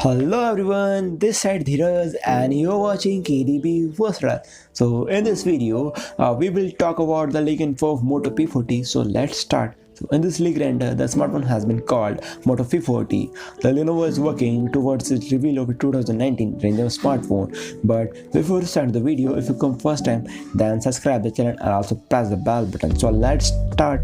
Hello everyone, this side Dheeraj and you're watching KDB Versatile. So in this video, we will talk about the leak info of Moto P40. So let's start. So in this leak render, the smartphone has been called Moto P40. The Lenovo is working towards its reveal of 2019 range of smartphone. But before we start the video, if you come first time, then subscribe the channel and also press the bell button. So let's start.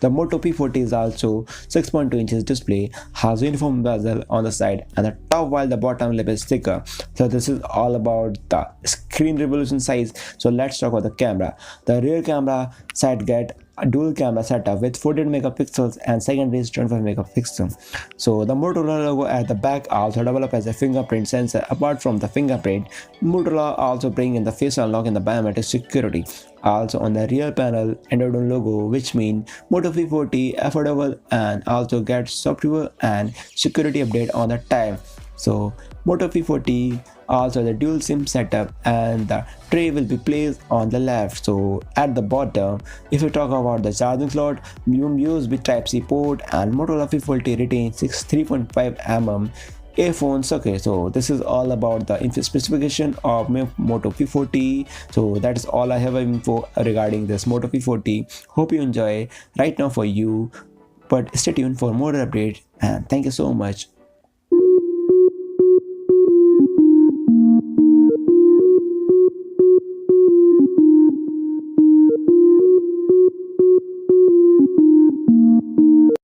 The Moto P40 is also 6.2 inches display, has uniform bezel on the side and the top while the bottom lip is thicker. So this is all about the screen resolution size. So let's talk about the camera. The rear camera side get a dual camera setup with 48 megapixels and secondary is 25 megapixels. So the Motorola logo at the back also developed as a fingerprint sensor. Apart from the fingerprint, Motorola also bring in the face unlock and the biometric security. Also on the rear panel, Android logo, which means Moto P40 affordable and also gets software and security update on the time. So Moto P40 also the dual SIM setup and the tray will be placed on the left. So at the bottom, if you talk about the charging slot, USB Type-C port and Motorola P40 retains 3.5 mm phone socket. So this is all about the specification of Moto P40. So that is all I have info regarding this Moto P40. Hope you enjoy right now for you, but stay tuned for more updates and thank you so much.